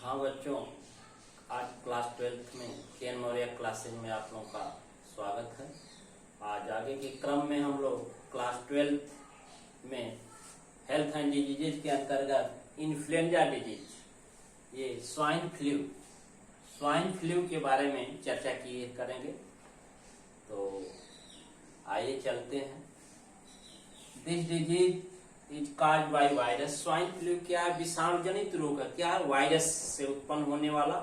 हाँ बच्चों, आज क्लास 12th में केन मौर्य क्लासेज में आप लोगों का स्वागत है। आज आगे के क्रम में हम लोग क्लास 12 में हेल्थ एंड डिजीजेज के अंतर्गत इन्फ्लुएंजा डिजीज, ये स्वाइन फ्लू के बारे में चर्चा करेंगे। तो आइए चलते हैं। This disease is caused by virus. Swine flu क्या है? विषाणु जनित रोग है। क्या है? वायरस से उत्पन्न होने वाला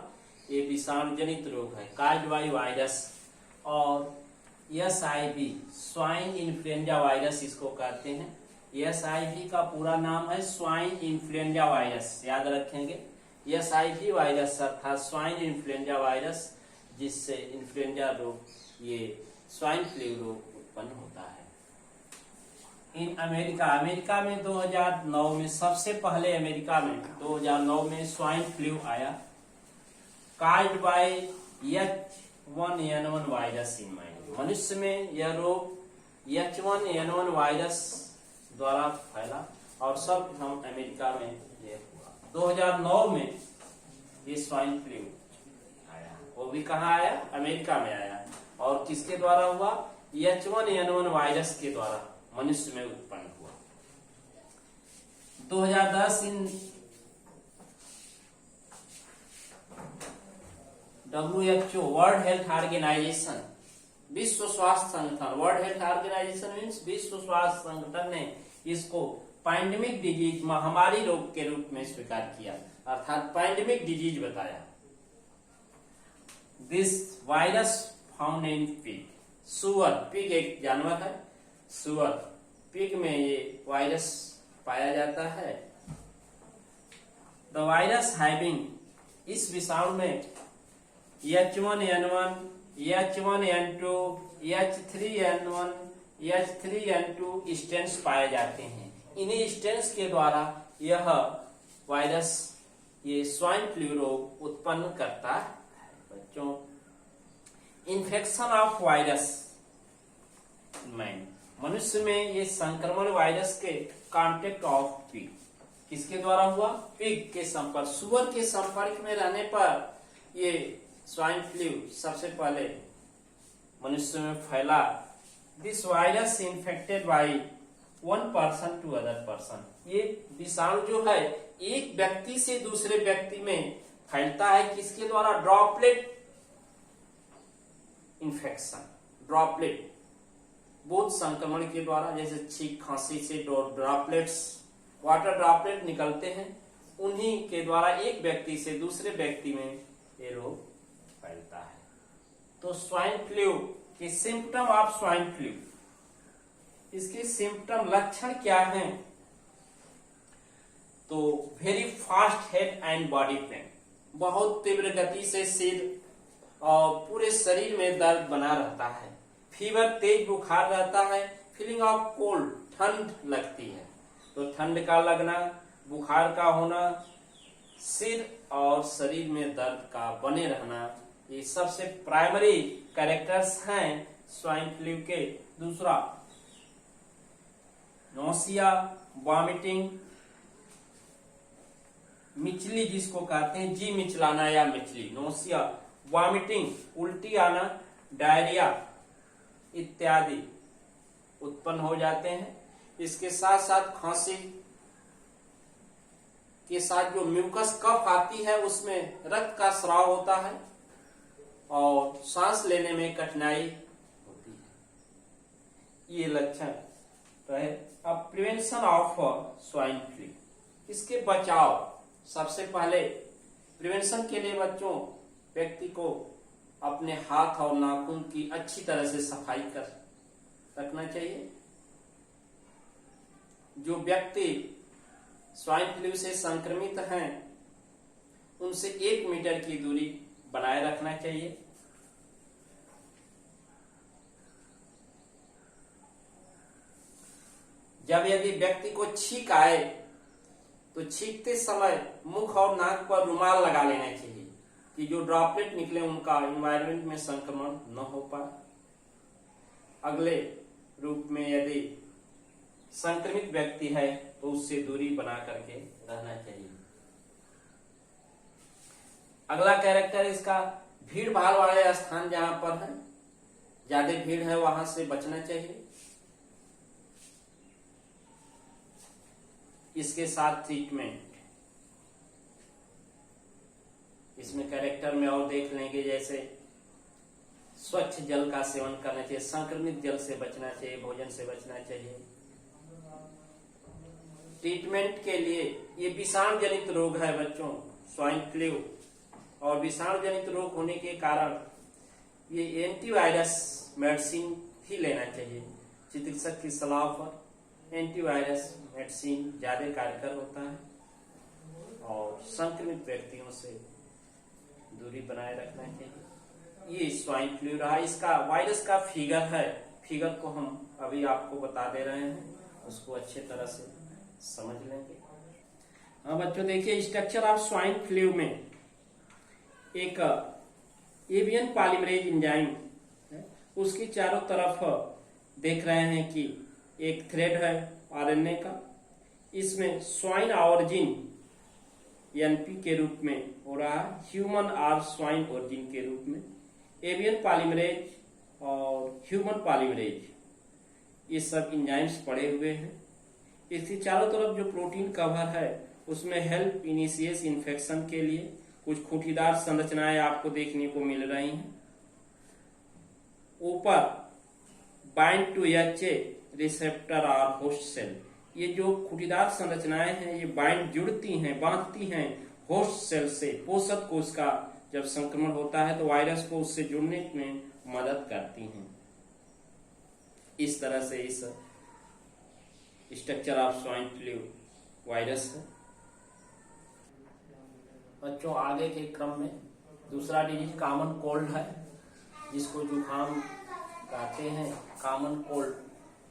ये विषाणु जनित रोग है, काज्ड बाय वायरस। और SIV स्वाइन इन्फ्लुएंजा वायरस इसको कहते हैं। SIV का पूरा नाम है स्वाइन इन्फ्लुएंजा वायरस, याद रखेंगे। SIV वायरस अर्थात स्वाइन इन्फ्लुएंजा वायरस, जिससे इन्फ्लुएंजा रोग ये स्वाइन फ्लू रोग उत्पन्न होता है। इन अमेरिका में 2009 में सबसे पहले अमेरिका में 2009 में स्वाइन फ्लू आया, caused by H1N1 virus in man. मनुष्य में यह रोग H1N1 वायरस द्वारा फैला और सब हम अमेरिका में ये हुआ। 2009 में ये स्वाइन फ्लू आया, वो भी कहाँ आया? अमेरिका में आया। और किसके द्वारा हुआ? H1N1 वायरस के द्वारा मनुष्य में उत्पन्न हुआ। 2010 इन WHO वर्ल्ड हेल्थ ऑर्गेनाइजेशन, विश्व स्वास्थ्य संगठन, वर्ल्ड हेल्थ ऑर्गेनाइजेशन मीन्स विश्व स्वास्थ्य संगठन ने इसको पैंडेमिक डिजीज, महामारी रोग के रूप में स्वीकार किया, अर्थात पैंडेमिक डिजीज बताया। This virus found in pig, सुअर, पिग एक जानवर है, सुअर, पिग में ये वायरस पाया जाता है। द वायरस हैविंग, इस विषाणु में H1N1, H1N2, H3N1, H3N2 strains पाए जाते हैं। इन्हीं स्ट्रेन्स के द्वारा यह वायरस ये स्वाइन फ्लू रोग उत्पन्न करता है। बच्चों, इन्फेक्शन ऑफ वायरस मैन, मनुष्य में ये संक्रमण वायरस के कांटेक्ट ऑफ पिग, किसके द्वारा हुआ? पिग के संपर्क, सुअर के संपर्क में रहने पर ये स्वाइन फ्लू सबसे पहले मनुष्य में फैला। This virus infected by one person to other person, ये विषाणु जो है एक व्यक्ति से दूसरे व्यक्ति में फैलता है। किसके द्वारा? ड्रॉपलेट इन्फेक्शन, ड्रॉपलेट, बहुत संक्रमण के द्वारा, जैसे छींक खांसी से ड्रॉपलेट्स, वाटर ड्रॉपलेट निकलते हैं, उन्हीं के द्वारा एक व्यक्ति से दूसरे व्यक्ति में ये रोग फैलता है। तो स्वाइन फ्लू के सिम्टम ऑफ स्वाइन फ्लू, इसके सिम्टम लक्षण क्या हैं? तो very fast head and body pain, बहुत तीव्र गति से सिर और पूरे शरीर में दर्द बना रहता है। फीवर, तेज बुखार रहता है। फीलिंग ऑफ कोल्ड, ठंड लगती है, तो ठंड का लगना, बुखार का होना, सिर और शरीर में दर्द का बने रहना, ये सबसे प्राइमरी कैरेक्टर्स हैं स्वाइन फ्लू के। दूसरा, नोसिया, वॉमिटिंग, मिचली जिसको कहते हैं, जी मिचलाना या मिचली, नोसिया, वॉमिटिंग, उल्टी आना, डायरिया इत्यादि उत्पन्न हो जाते हैं। इसके साथ साथ खांसी के साथ जो म्यूकस कफ आती है उसमें रक्त का स्राव होता है और सांस लेने में कठिनाई होती है। ये लक्षण रहे। अब प्रिवेंशन ऑफ स्वाइन फ्लू, इसके बचाव, सबसे पहले प्रिवेंशन के लिए बच्चों व्यक्ति को अपने हाथ और नाखून की अच्छी तरह से सफाई कर रखना चाहिए। जो व्यक्ति स्वाइन फ्लू से संक्रमित हैं उनसे 1 मीटर की दूरी बनाए रखना चाहिए। जब यदि व्यक्ति को छींक आए तो छींकते समय मुख और नाक पर रुमाल लगा लेना चाहिए कि जो ड्रॉपलेट निकले उनका एनवायरनमेंट में संक्रमण न हो पाए। अगले रूप में यदि संक्रमित व्यक्ति है तो उससे दूरी बना करके रहना चाहिए। अगला कैरेक्टर इसका भीड़ भाड़ वाले स्थान जहां पर है, ज्यादा भीड़ है, वहां से बचना चाहिए। इसके साथ ट्रीटमेंट, इसमें कैरेक्टर में और देख लेंगे, जैसे स्वच्छ जल का सेवन करना चाहिए, संक्रमित जल से बचना चाहिए, भोजन से बचना चाहिए। ट्रीटमेंट के लिए ये विषाणु जनित रोग है बच्चों, स्वाइन फ्लू, और विषाणु जनित रोग होने के कारण ये एंटीवायरस मेडिसिन ही लेना चाहिए। चिकित्सक की सलाह पर एंटीवायरस मेडिसिन ज्यादा कारगर होता है, और संक्रमित व्यक्तियों से दूरी बनाए रखना चाहिए। ये स्वाइन फ्लू रहा। इसका वायरस का फिगर है, फिगर को हम अभी आपको बता दे रहे हैं, उसको अच्छे तरह से समझ लेंगे। हाँ बच्चों देखिए, स्ट्रक्चर ऑफ स्वाइन फ्लू में एक एवियन पॉलीमरेज एंजाइम है, उसकी चारों तरफ देख रहे हैं कि एक थ्रेड है आरएनए का, इसमें स्वाइन ऑरिजिन एनपी के रूप में हो रहा है, ह्यूमन और स्वाइन ओरिजिन के रूप में। एवियन पॉलीमरेज और ह्यूमन पॉलीमरेज ये सब एंजाइम्स पड़े हुए हैं। इसकी चारों तरफ जो प्रोटीन कवर है उसमें हेल्प इनिशिएट इन्फेक्शन के लिए कुछ खूंटीदार संरचनाएं आपको देखने को मिल रही हैं। ऊपर बाइंड टू एचए रिसेप्टर और होस्ट सेल, ये जो खूंटीदार संरचनाएं हैं ये बाइंड जुड़ती हैं, बांधती हैं होस्ट सेल से। पोषक कोश का जब संक्रमण होता है तो वायरस को उससे जुड़ने में मदद करती हैं। इस तरह से इस structure of swine flu virus है। बच्चों आगे के क्रम में दूसरा डिजीज कॉमन कोल्ड है, जिसको जुकाम कहते हैं, कॉमन कोल्ड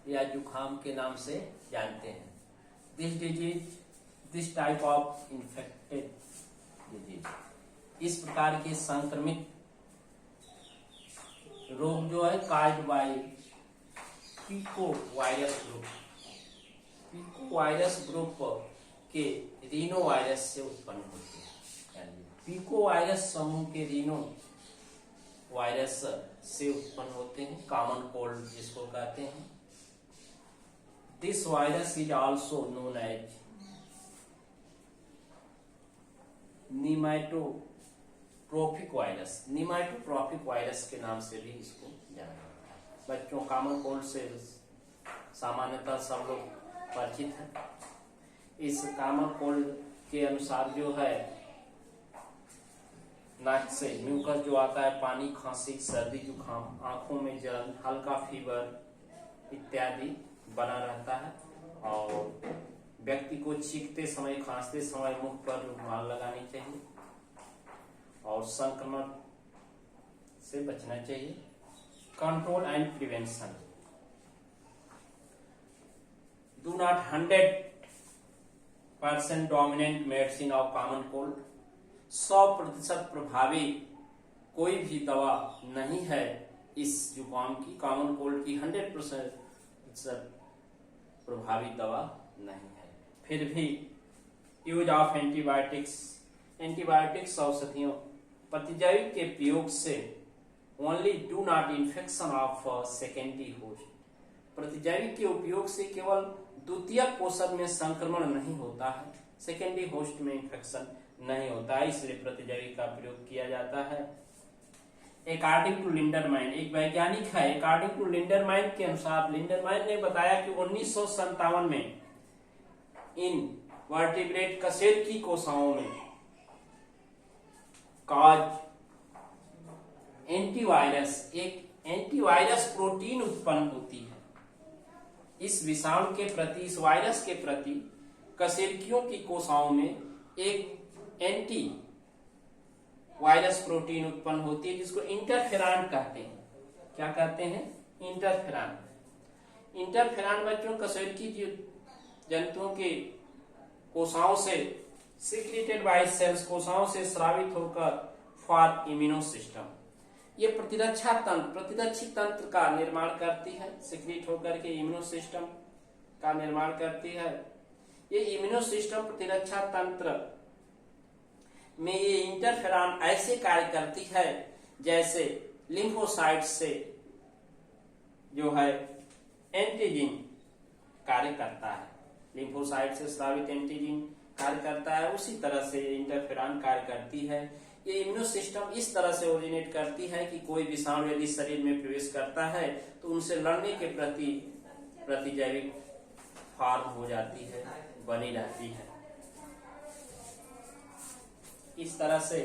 या जुकाम के नाम से जानते हैं। This disease, this type of infected disease, इस प्रकार के संक्रमित रोग जो है caused by pico virus group, pico virus group के रीनो वायरस से उत्पन्न होते हैं। पिको वायरस समूह के रीनो वायरस से उत्पन्न होते हैं, कॉमन कोल्ड जिसको कहते हैं। This virus is also known as nematotropic virus, nematotropic virus के नाम से भी इसको जाना जाता है। बच्चों कॉमन कोल्ड से सामान्यतः सब लोग परिचित हैं। इस कॉमन कोल्ड के अनुसार जो है नाक से म्यूकस जो आता है, पानी, खांसी, सर्दी, जुकाम, आंखों में जलन, हल्का फीवर इत्यादि बना रहता है, और व्यक्ति को छींकते समय, खांसते समय मुख पर रुमाल लगानी चाहिए, और संक्रमण से बचना चाहिए। Control and prevention, do not 100% dominant medicine of common cold, 100% प्रभावी कोई भी दवा नहीं है इस जुकाम की, कॉमन कोल्ड की 100% प्रभावी दवा नहीं है। फिर भी यूज ऑफ एंटीबायोटिक्स, एंटीबायोटिक्स औषधियों प्रतिजैवी के प्रयोग से only do not infection of secondary host, प्रतिजैवी के उपयोग से केवल द्वितीय पोषक में संक्रमण नहीं होता है, सेकेंडरी होस्ट में इन्फेक्शन नहीं होता है, इसलिए प्रतिजैवी का प्रयोग किया जाता है। अकॉर्डिंग टू लिंडरमैन, एक वैज्ञानिक है, अकॉर्डिंग टू लिंडरमैन के अनुसार, लिंडरमैन ने बताया कि 1957 में इन वर्टिब्रेट कशेरुकी कोशिकाओं में काज एंटीवायरस, एक एंटीवायरस प्रोटीन उत्पन्न होती है। इस विषाणु के प्रति, इस वायरस के प्रति कशेरुकियों की कोशिकाओं में एक एंटी वायरस प्रोटीन उत्पन्न होती है, जिसको इंटरफेरॉन कहते हैं। क्या कहते हैं? इंटरफेरॉन। इंटरफेरॉन बच्चों कशेरुकी जंतुओं के कोशिकाओं से सीक्रेटेड बाय सेल्स, कोशिकाओं से स्रावित होकर फॉर इम्यूनो सिस्टम, ये प्रतिरक्षा तंत्र, प्रतिरक्षी तंत्र का निर्माण करती है, सीक्रेट होकर के इम्यूनो सिस्टम का निर्माण करती है। ये इम्यूनो सिस्टम प्रतिरक्षा तंत्र में ये इंटरफेरॉन ऐसे कार्य करती है जैसे लिम्फोसाइट से जो है एंटीजन कार्य करता है, लिम्फोसाइट से स्रावित एंटीजन कार्य करता है, उसी तरह से इंटरफेरॉन कार्य करती है। ये इम्यून सिस्टम इस तरह से ओरिजिनेट करती है कि कोई विषाणु यदि शरीर में प्रवेश करता है तो उनसे लड़ने के प्रति प्रतिजैविक फॉर्म हो जाती है, बनी रहती है। इस तरह से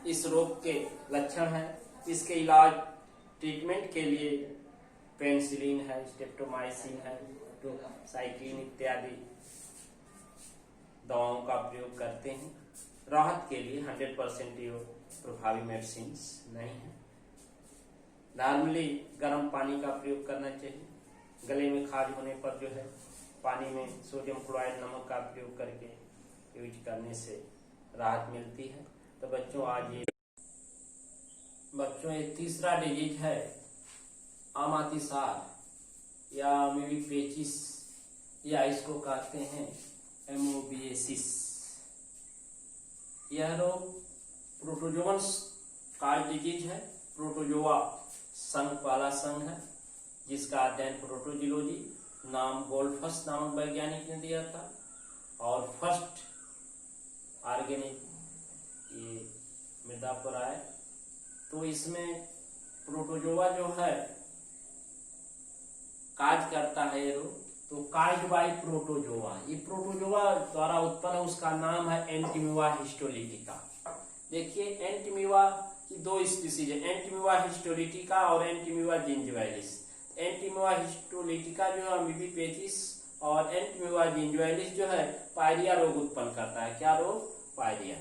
इस रोग के लक्षण है। इसके इलाज ट्रीटमेंट के लिए पेनिसिलिन है, स्ट्रेप्टोमाइसिन है, डोक्साइक्लिन इत्यादि दवाओं का प्रयोग करते हैं। राहत के लिए 100% ये प्रभावी मेडिसिन नहीं है। नॉर्मली गर्म पानी का प्रयोग करना चाहिए। गले में खाज होने पर जो है पानी में सोडियम क्लोराइड नमक का प्रयोग करके यूज करने से राहत मिलती है। तो बच्चों ये तीसरा डिजीज है अमातिसार या मीबीपेचिस या इसको कहते हैं एमोबिएसिस। यह रोग प्रोटोजोअन्स का डिजीज है। प्रोटोजोआ संघ वाला संघ है जिसका अध्ययन प्रोटोजियोलॉजी नाम गोल्डफस नामक वैज्ञानिक ने दिया था। और फर्स्ट ऑर्गेनिक ये मृदा पर आए। तो इसमें प्रोटोजोआ जो है कार्य करता है ये रोग, तो काज बाई प्रोटोजोआ। ये प्रोटोजोआ द्वारा उत्पन्न उसका नाम है एंटीमिवा हिस्टोलिटिका। देखिए एंटीमिवा की दो स्पीसीज है, एंटीमिवा हिस्टोलिटिका और एंटीमिवा जिंजिवालिस। एंटीमिवा हिस्टोलिटिका जो है मीबीपेचिस और एंटीमिवा जिंजिवालिस जो है पायरिया रोग उत्पन्न करता है। क्या रोग? पायरिया।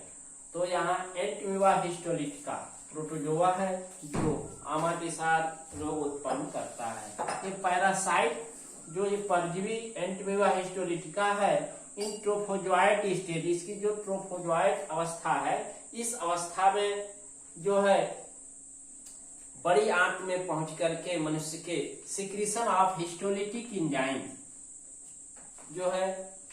तो यहाँ एंटीमिवा हिस्टोलिटिका प्रोटोजोआ है जो अमातिसार रोग उत्पन्न करता है। ये पैरासाइट जो ये परजीवी एंटीमिवा हिस्टोलिटिका है, इन ट्रोफोजोइट स्टेज, इसकी जो ट्रोफोजोइट अवस्था है, इस अवस्था में जो है बड़ी आंत में पहुंच करके मनुष्य के सिक्रीशन ऑफ हिस्टोलिटिक एंजाइम जो है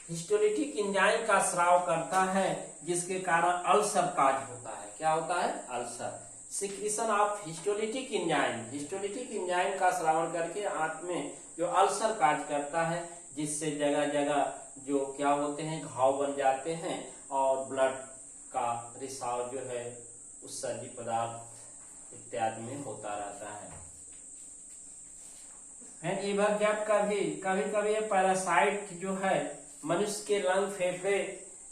हिस्टोलिटिक एंजाइम का स्राव करता है, जिसके कारण अल्सर काज होता है। क्या होता है? अल्सर। सिक्रीशन ऑफ हिस्टोलिटिक एंजाइम का स्रावण करके आंत में जो अल्सर काज करता है, जिससे जगह जगह जो क्या होते हैं घाव बन जाते हैं और ब्लड का रिसाव जो है उत्सर्जी पदार्थ इत्यादि में होता रहता है। ईवर गैप का भी कभी कभी पैरासाइट जो है मनुष्य के लंग, फेफड़े,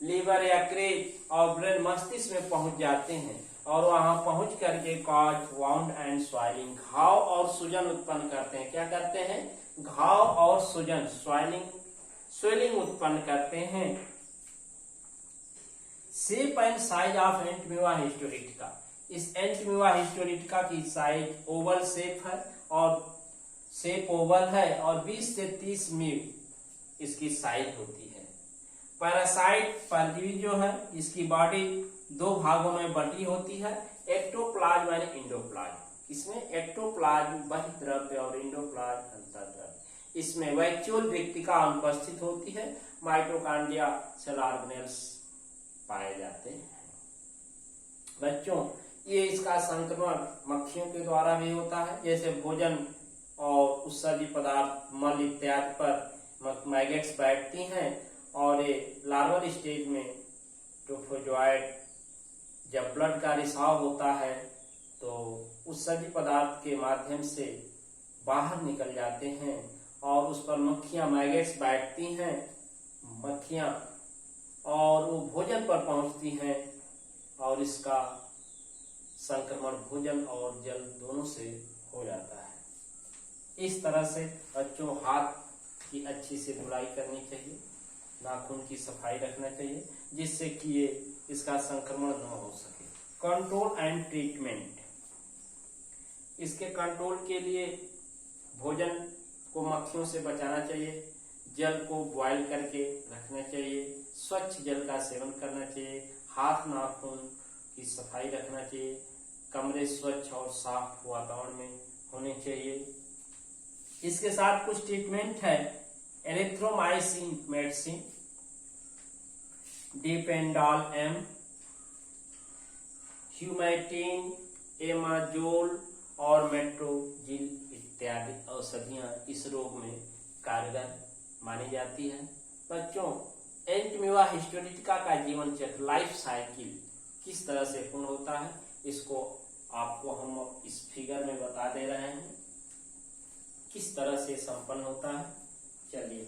लीवर, यकृत और ब्रेन, मस्तिष्क में पहुंच जाते हैं और वहां पहुंच करके कॉज, वाउंड एंड स्वाइलिंग, घाव और सूजन उत्पन्न करते हैं। क्या करते हैं? घाव और सूजन, स्वेलिंग उत्पन्न करते हैं। Shape and size of Entamoeba histolytica. इस एंटीमिवा हिस्टोलिटिका की साइज ओवल शेप है और शेप ओवल है और 20 से 30 मिली इसकी साइज होती है। पैरासाइट परजीवी जो है इसकी बॉडी दो भागों में बटी होती है, एक्टोप्लाज्म और इंडोप्लाज्म। इसमें एक्टोप्लाज्म बहिर्द्रव्य और इंडोप्लाज्म अंतर्द्रव्य। इसमें वैक्यूल व्यक्तिका अनुपस्थित होती है। माइटोकॉन्ड्रिया, सेल ऑर्गेनेल्स पाए जाते हैं। बच्चों ये इसका संक्रमण मक्खियों के द्वारा भी होता है, जैसे भोजन और उत्सर्जी पदार्थ, मल इत्यादि पर मैगेट्स बैठती हैं और ये लार्वल स्टेज में ट्रोफोजोइट जब ब्लड का रिसाव होता है तो उत्सर्जी पदार्थ के माध्यम से बाहर निकल जाते हैं और उस पर मक्खियां, मैगेट्स बैठती हैं, मक्खियां, और वो भोजन पर पहुंचती हैं और इसका संक्रमण भोजन और जल दोनों से हो जाता है। इस तरह से बच्चों हाथ की अच्छी से धुलाई करनी चाहिए, नाखून की सफाई रखना चाहिए, जिससे कि ये इसका संक्रमण न हो सके। Control and treatment. इसके कंट्रोल के लिए भोजन को मक्खियों से बचाना चाहिए, जल को बॉयल करके रखना चाहिए, स्वच्छ जल का सेवन करना चाहिए, हाथ नाखून की सफाई रखना चाहिए, कमरे स्वच्छ और साफ वातावरण में होने चाहिए। इसके साथ कुछ ट्रीटमेंट है, एरिथ्रोमाइसिन मेडिसिन, डिपेंडॉल एम, ह्यूमैटिन, एमाजोल और मेट्रोजिल इत्यादि औषधियां इस रोग में कारगर मानी जाती है। बच्चों, एंटीमीवा हिस्टोरिटिका का जीवन चक्र, लाइफ साइकिल किस तरह से पूर्ण होता है, इसको आपको हम इस फिगर में बता दे रहे हैं किस तरह से संपन्न होता है। चलिए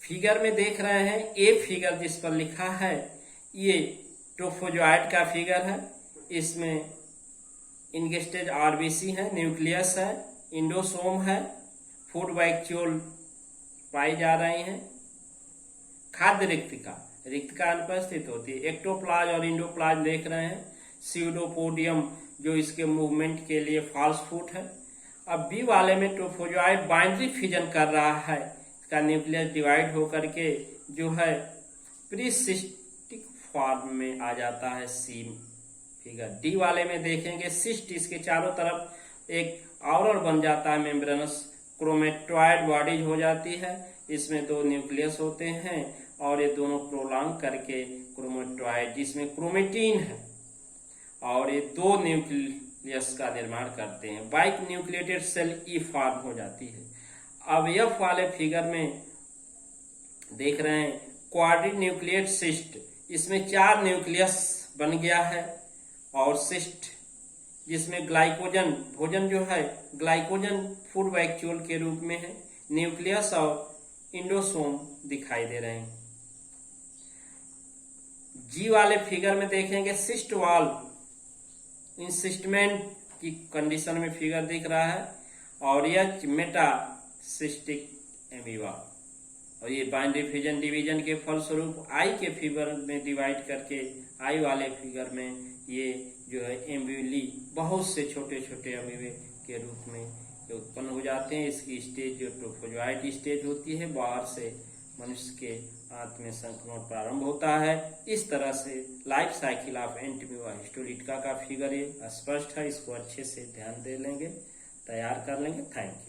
फिगर में देख रहे हैं, ए फिगर जिस पर लिखा है ये ट्रोफोजोइट का फिगर है। इसमें इंगेस्टेज आरबीसी है, न्यूक्लियस है, इंडोसोम है, फूड वैक्यूल पाई जा रही हैं। खाद्य रिक्तिका अनुपस्थित होती है। एक्टोप्लाज्म और इंडोप्लाज्म देख रहे हैं। स्यूडोपोडियम जो इसके मूवमेंट के लिए फॉल्स फूट है। अब बी वाले में ट्रोफोजोइट बाइनरी फिजन कर रहा है, इसका न्यूक्लियस डिवाइड होकर के जो है प्रीसिस्टिक फॉर्म में आ जाता है, सी फिगर। डी वाले में देखेंगे सिस्ट इसके चारों तरफ एक आवरण बन जाता है, मेम्ब्रेनस क्रोमेटोइड बॉडीज हो जाती है। इसमें दो न्यूक्लियस होते हैं और ये दोनों प्रोलॉन्ग करके क्रोमेटोइड जिसमें क्रोमेटिन है और ये दो न्यूक्लियस का निर्माण करते हैं। Bike nucleated cell E form हो जाती है। अब एफ वाले फिगर में देख रहे हैं क्वाड्री न्यूक्लिएट सिस्ट, इसमें 4 न्यूक्लियस बन गया है और सिस्ट जिसमें ग्लाइकोजन भोजन जो है ग्लाइकोजन फूड वैक्यूल के रूप में है। न्यूक्लियस और इंडोसोम दिखाई दे रहे हैं। जी वाले फिगर में देखेंगे सिस्ट वॉल इंसिस्टमेंट की कंडीशन में फिगर दिख रहा है और यह मेटासिस्टिक एमीबा, और ये बाइनरी फिजन डिवीजन के फलस्वरूप आई के फिगर में डिवाइड करके आई वाले फिगर में ये जो है एम्ब्यूली बहुत से छोटे छोटे अमीबे के रूप में उत्पन्न हो जाते हैं। इसकी स्टेज जो ट्रोफोजोइट स्टेज होती है, बाहर से मनुष्य के आंत में संक्रमण प्रारंभ होता है। इस तरह से लाइफ साइकिल ऑफ एंटीमीवा हिस्टोरिटिका का फिगर ये स्पष्ट है। इसको अच्छे से ध्यान दे लेंगे, तैयार कर लेंगे। Thank you.